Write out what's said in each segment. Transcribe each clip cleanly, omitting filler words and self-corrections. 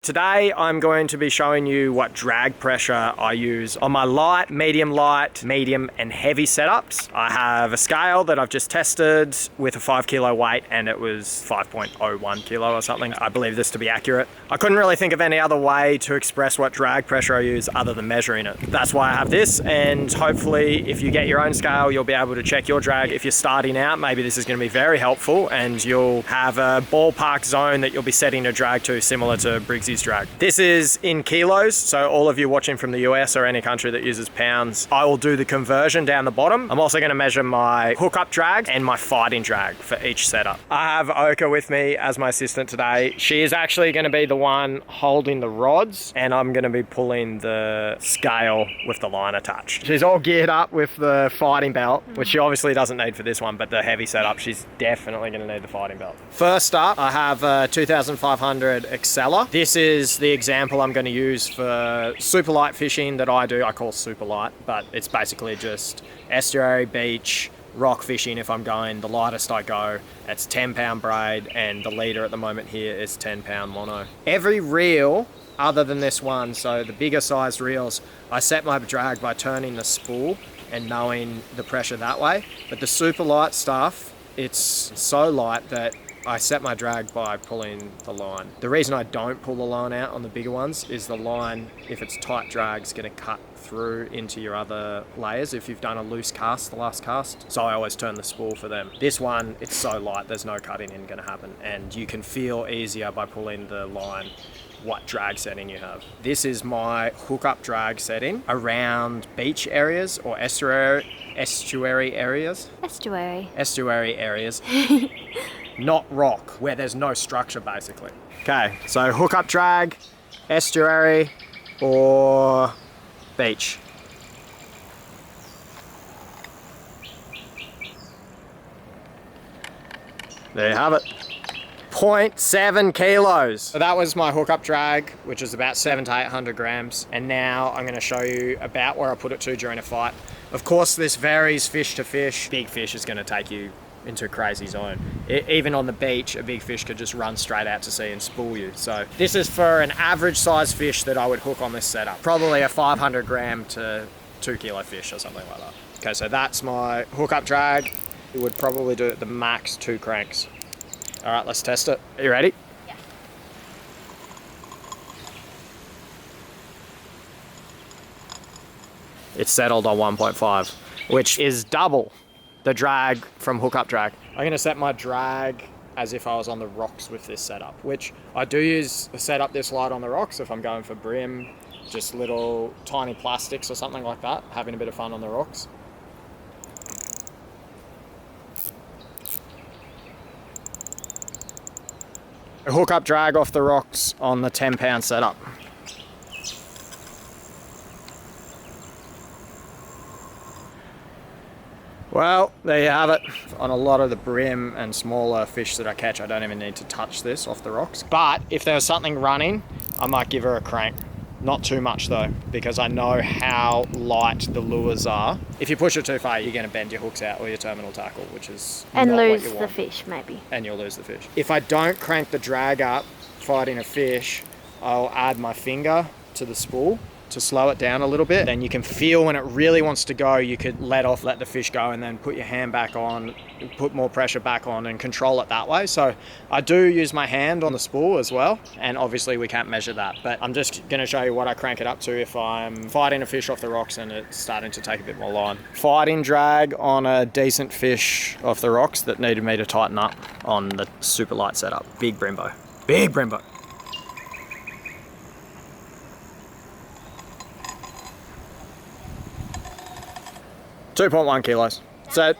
today I'm going to be showing you what drag pressure I use on my light, medium, and heavy setups. I have a scale that I've just tested with a 5 kilo weight and it was 5.01 kilo or something. I believe this to be accurate. I couldn't really think of any other way to express what drag pressure I use other than measuring it. That's why I have this, and hopefully if you get your own scale, you'll be able to check your drag. If you're starting out, maybe this is going to be very helpful and you'll have a ballpark zone that you'll be setting a drag to similar to Briggsy's drag. This is in kilos, so all of you watching from the US or any country that uses pounds, I will do the conversion down the bottom. I'm also going to measure my hookup drag and my fighting drag for each setup. I have Ochre with me as my assistant today. She is actually going to be the one holding the rods and I'm going to be pulling the scale with the line attached. She's all geared up with the fighting belt, which she obviously doesn't need for this one, but the heavy setup, she's definitely going to need the fighting belt. First up, I have a 2500 Acceler. This is the example I'm going to use for super light fishing that I do. I call super light, but it's basically just estuary, beach, rock fishing. If I'm going the lightest I go, it's 10-pound braid, and the leader at the moment here is 10-pound mono. Every reel other than this one, so the bigger sized reels, I set my drag by turning the spool and knowing the pressure that way. But the super light stuff, it's so light that I set my drag by pulling the line. The reason I don't pull the line out on the bigger ones is the line, if it's tight drag, is going to cut through into your other layers if you've done a loose cast, the last cast. So I always turn the spool for them. This one, it's so light, there's no cutting in going to happen. And you can feel easier by pulling the line what drag setting you have. This is my hookup drag setting around beach areas or estuary areas. Estuary areas. Not rock, where there's no structure basically. Okay, so hookup drag, estuary, or beach. There you have it. 0.7 kilos. So that was my hookup drag, which is about 700 to 800 grams. And now I'm going to show you about where I put it to during a fight. Of course, this varies fish to fish. Big fish is going to take you into a crazy zone. Even on the beach, a big fish could just run straight out to sea and spool you. So this is for an average size fish that I would hook on this setup. Probably a 500 gram to 2 kilo fish or something like that. Okay, so that's my hookup drag. It would probably do at the max 2 cranks. All right, let's test it. Are you ready? Yeah. It's settled on 1.5, which is double the drag from hookup drag. I'm gonna set my drag as if I was on the rocks with this setup, which I do use a setup this light on the rocks if I'm going for brim, just little tiny plastics or something like that, having a bit of fun on the rocks. A hookup drag off the rocks on the 10-pound setup. Well, there you have it. On a lot of the brim and smaller fish that I catch, I don't even need to touch this off the rocks. But if there was something running, I might give her a crank. Not too much though, because I know how light the lures are. If you push it too far, you're going to bend your hooks out or your terminal tackle, which is and not lose what you the want. fish maybe. And you'll lose the fish. If I don't crank the drag up fighting a fish, I'll add my finger to the spool to slow it down a little bit. Then you can feel when it really wants to go, you could let the fish go and then put your hand back on, put more pressure back on and control it that way. So I do use my hand on the spool as well. And obviously we can't measure that, but I'm just gonna show you what I crank it up to if I'm fighting a fish off the rocks and it's starting to take a bit more line. Fighting drag on a decent fish off the rocks that needed me to tighten up on the super light setup. Big Brembo. Big Brembo. .1 kilos. So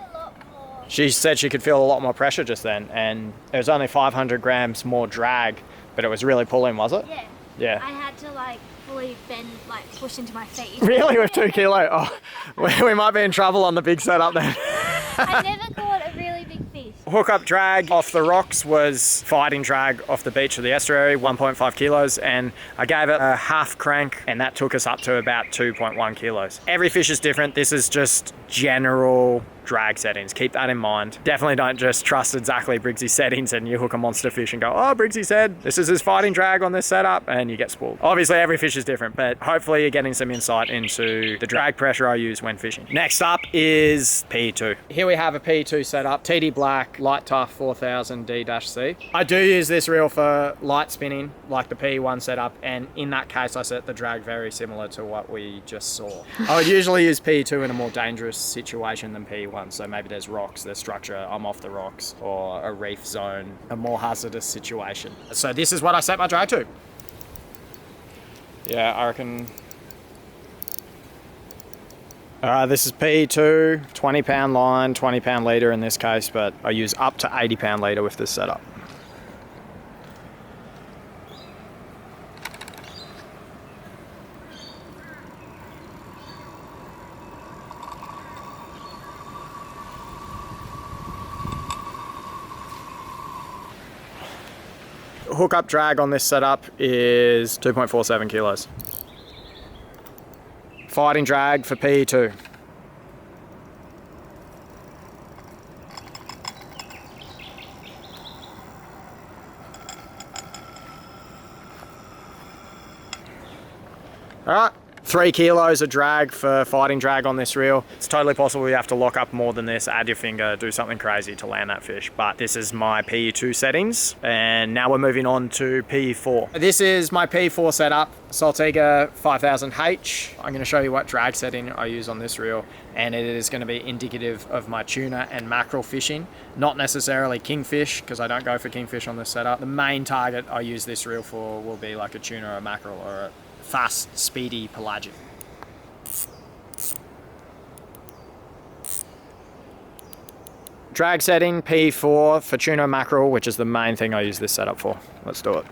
she said she could feel a lot more pressure just then, and it was only 500 grams more drag, but it was really pulling, was it? Yeah. Yeah. I had to like fully bend, like push into my feet. Really, with 2 kilo? Oh, we might be in trouble on the big setup then. I never caught a really big fish. Hookup drag off the rocks was fighting drag off the beach of the estuary, 1.5 kilos, and I gave it a half crank, and that took us up to about 2.1 kilos. Every fish is different. This is just general drag settings. Keep that in mind. Definitely don't just trust exactly Briggsy's settings and you hook a monster fish and go, oh, Briggsy said this is his fighting drag on this setup, and you get spoiled. Obviously every fish is different, but hopefully you're getting some insight into the drag pressure I use when fishing. Next up is PE2. Here we have a PE2 setup, TD Black, Light Tough 4000 D-C. I do use this reel for light spinning, like the PE1 setup, and in that case I set the drag very similar to what we just saw. I would usually use PE2 in a more dangerous situation than PE1, so maybe there's rocks, there's structure, I'm off the rocks, or a reef zone, a more hazardous situation. So this is what I set my drag to. Yeah, I reckon. This is PE2, 20 pound line, 20 pound leader in this case, but I use up to 80 pound leader with this setup. Hookup drag on this setup is 2.47 kilos. Fighting drag for PE2. All right. 3 kilos of drag for fighting drag on this reel. It's totally possible you have to lock up more than this, add your finger, do something crazy to land that fish. But this is my PE2 settings. And now we're moving on to PE4. This is my PE4 setup, Saltiga 5000H. I'm gonna show you what drag setting I use on this reel. And it is gonna be indicative of my tuna and mackerel fishing, not necessarily kingfish, because I don't go for kingfish on this setup. The main target I use this reel for will be like a tuna or a mackerel or a fast, speedy pelagic. Drag setting, P4 for tuna mackerel, which is the main thing I use this setup for. Let's do it.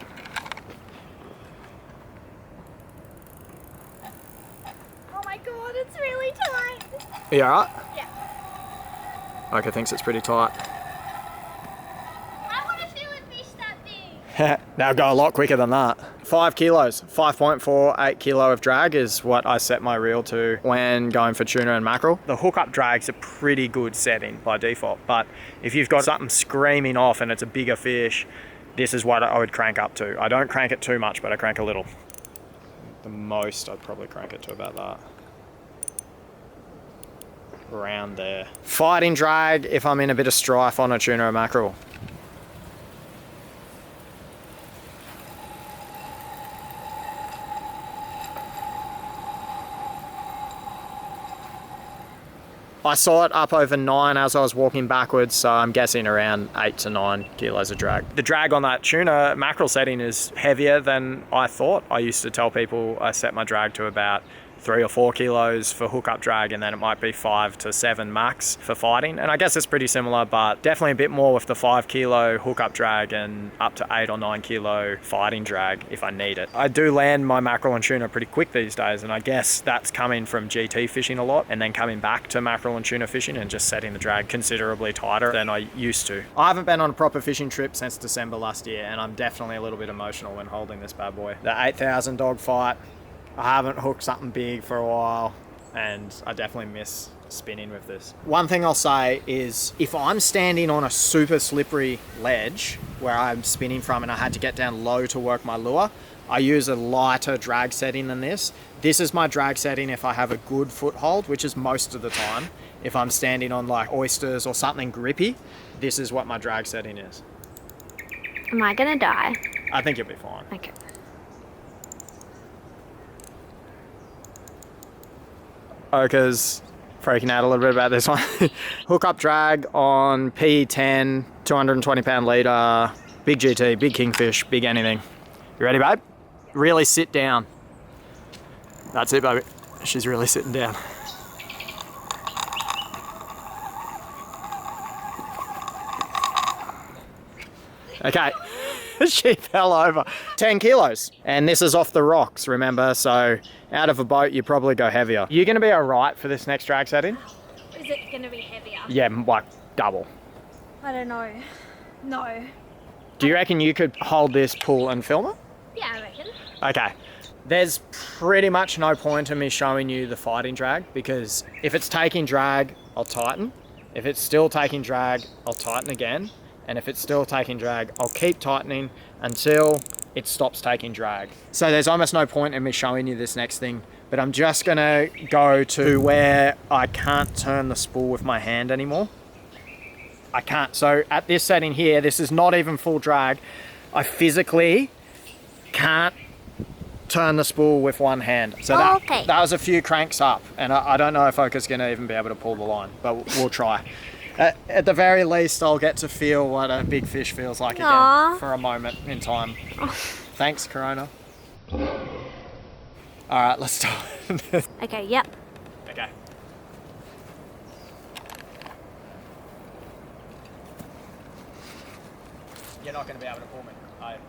Oh my god, it's really tight. You alright? Yeah. Okay, thinks it's pretty tight. I want to feel a fish that big. Now go a lot quicker than that. 5 kilos, 5.48 kilo of drag is what I set my reel to when going for tuna and mackerel. The hookup drag's a pretty good setting by default, but if you've got something screaming off and it's a bigger fish, this is what I would crank up to. I don't crank it too much, but I crank a little. The most I'd probably crank it to about that. Around there. Fighting drag if I'm in a bit of strife on a tuna or mackerel. I saw it up over 9 as I was walking backwards, so I'm guessing around 8 to 9 kilos of drag. The drag on that tuna mackerel setting is heavier than I thought. I used to tell people I set my drag to about 3 or 4 kilos for hookup drag, and then it might be 5 to 7 max for fighting. And I guess it's pretty similar, but definitely a bit more with the 5 kilo hookup drag and up to 8 or 9 kilo fighting drag if I need it. I do land my mackerel and tuna pretty quick these days, and I guess that's coming from GT fishing a lot and then coming back to mackerel and tuna fishing and just setting the drag considerably tighter than I used to. I haven't been on a proper fishing trip since December last year, and I'm definitely a little bit emotional when holding this bad boy. The 8,000 dog fight. I haven't hooked something big for a while, and I definitely miss spinning with this. One thing I'll say is if I'm standing on a super slippery ledge where I'm spinning from and I had to get down low to work my lure, I use a lighter drag setting than this. This is my drag setting if I have a good foothold, which is most of the time. If I'm standing on like oysters or something grippy, this is what my drag setting is. Am I gonna die? I think you'll be fine. Okay. Ochre's freaking out a little bit about this one. Hookup drag on PE10, 220 pound leader, big GT, big kingfish, big anything. You ready, babe? Really sit down. That's it, baby. She's really sitting down. Okay. She fell over. 10 kilos. And this is off the rocks, remember? So out of a boat, you probably go heavier. You're gonna be all right for this next drag setting? Is it gonna be heavier? Yeah, like double. I don't know. No. Do you reckon you could hold this, pull and film it? Yeah, I reckon. Okay. There's pretty much no point in me showing you the fighting drag, because if it's taking drag, I'll tighten. If it's still taking drag, I'll tighten again. And if it's still taking drag, I'll keep tightening until it stops taking drag. So there's almost no point in me showing you this next thing, but I'm just gonna go to where I can't turn the spool with my hand anymore. I can't. So at this setting here, this is not even full drag. I physically can't turn the spool with one hand. So that was a few cranks up, and I don't know if Ochre's gonna even be able to pull the line, but we'll try. At the very least, I'll get to feel what a big fish feels like again for a moment in time. Thanks, Corona. All right, let's start. Okay, yep. Okay. You're not going to be able to pull me, are you?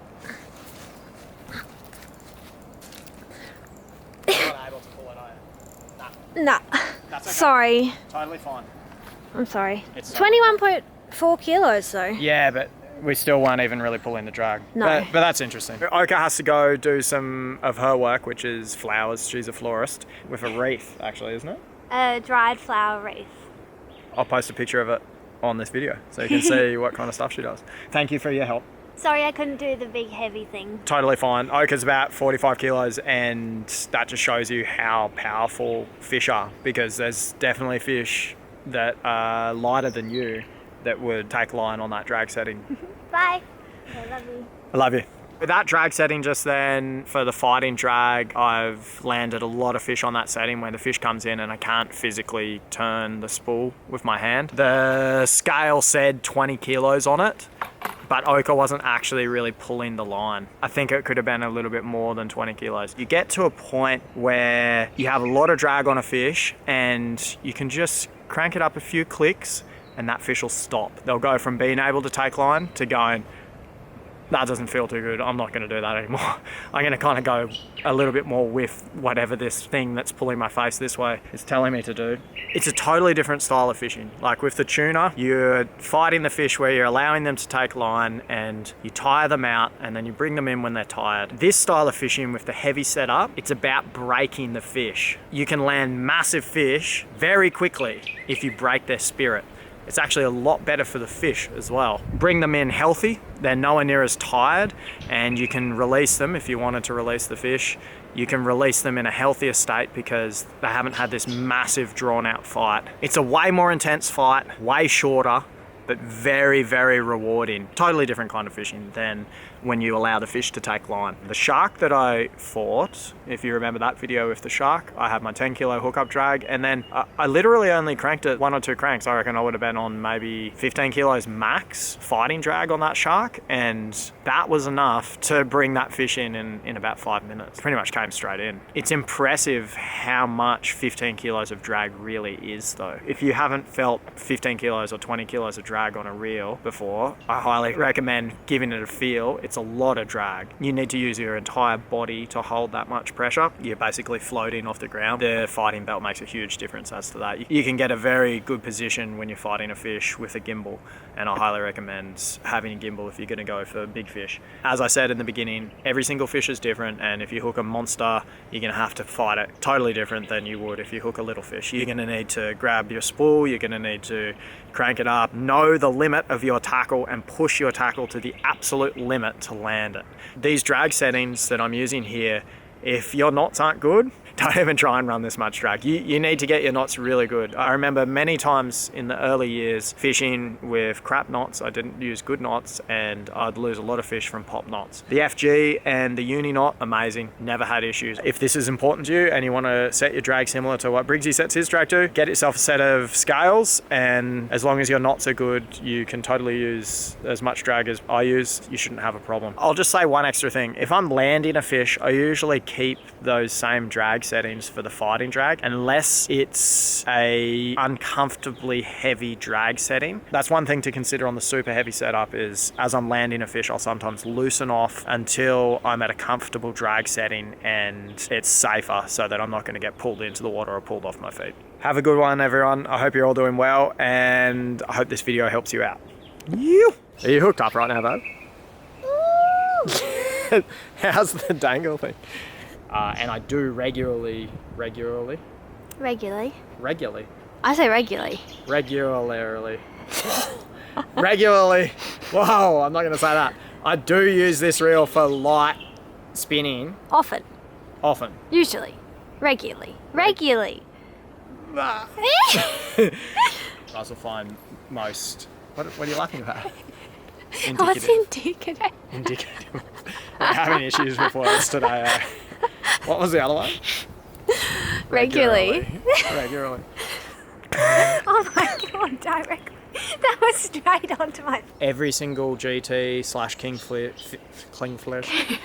You're not able to pull it, are you? Nah. Nah. That's okay. Sorry. Totally fine. I'm sorry. It's 21.4 kilos though. Yeah, but we still weren't even really pulling the drag. No. But that's interesting. Ochre has to go do some of her work, which is flowers. She's a florist with a wreath, actually, isn't it? A dried flower wreath. I'll post a picture of it on this video so you can see what kind of stuff she does. Thank you for your help. Sorry, I couldn't do the big heavy thing. Totally fine. Ochre's about 45 kilos, and that just shows you how powerful fish are, because there's definitely fish that are lighter than you that would take line on that drag setting. Bye. I love you. I love you. With that drag setting just then, for the fighting drag, I've landed a lot of fish on that setting where the fish comes in and I can't physically turn the spool with my hand. The scale said 20 kilos on it, but Ochre wasn't actually really pulling the line. I think it could have been a little bit more than 20 kilos. You get to a point where you have a lot of drag on a fish and you can just crank it up a few clicks and that fish will stop. They'll go from being able to take line to going, that doesn't feel too good, I'm not going to do that anymore. I'm going to kind of go a little bit more with whatever this thing that's pulling my face this way is telling me to do. It's a totally different style of fishing. Like with the tuna, you're fighting the fish where you're allowing them to take line and you tire them out and then you bring them in when they're tired. This style of fishing with the heavy setup, it's about breaking the fish. You can land massive fish very quickly if you break their spirit. It's actually a lot better for the fish as well. Bring them in healthy, they're nowhere near as tired, and you can release them if you wanted to release the fish. You can release them in a healthier state because they haven't had this massive drawn out fight. It's a way more intense fight, way shorter, but very, very rewarding. Totally different kind of fishing than when you allow the fish to take line. The shark that I fought, if you remember that video with the shark, I had my 10 kilo hookup drag, and then I literally only cranked it 1 or 2 cranks. I reckon I would have been on maybe 15 kilos max fighting drag on that shark, and that was enough to bring that fish in about 5 minutes. Pretty much came straight in. It's impressive how much 15 kilos of drag really is though. If you haven't felt 15 kilos or 20 kilos of drag on a reel before, I highly recommend giving it a feel. It's a lot of drag. You need to use your entire body to hold that much pressure. You're basically floating off the ground. The fighting belt makes a huge difference as to that. You can get a very good position when you're fighting a fish with a gimbal, and I highly recommend having a gimbal if you're going to go for big fish. As I said in the beginning, every single fish is different, and if you hook a monster, you're going to have to fight it totally different than you would if you hook a little fish. You're going to need to grab your spool, you're going to need to crank it up, know the limit of your tackle and push your tackle to the absolute limit to land it. These drag settings that I'm using here, if your knots aren't good, don't even try and run this much drag. You need to get your knots really good. I remember many times in the early years fishing with crap knots. I didn't use good knots and I'd lose a lot of fish from pop knots. The FG and the uni knot, amazing. Never had issues. If this is important to you and you want to set your drag similar to what Briggsy sets his drag to, get yourself a set of scales, and as long as your knots are good, you can totally use as much drag as I use. You shouldn't have a problem. I'll just say one extra thing. If I'm landing a fish, I usually keep those same drag settings for the fighting drag unless it's a uncomfortably heavy drag setting. That's one thing to consider on the super heavy setup is as I'm landing a fish, I'll sometimes loosen off until I'm at a comfortable drag setting and it's safer so that I'm not going to get pulled into the water or pulled off my feet. Have a good one, everyone. I hope you're all doing well and I hope this video helps you out. Are you hooked up right now, though? How's the dangle thing? And I do regularly. I say regularly. Regularly. Regularly. Whoa, I'm not going to say that. I do use this reel for light spinning. Often. Often. Usually. Regularly. Regularly. You guys will find most... What are you laughing about? What's indicative? Indicative. We're having issues with words today. What was the other one? Regularly. Regularly. Oh my god, directly. That was straight onto my... Every single GT / Kingfisher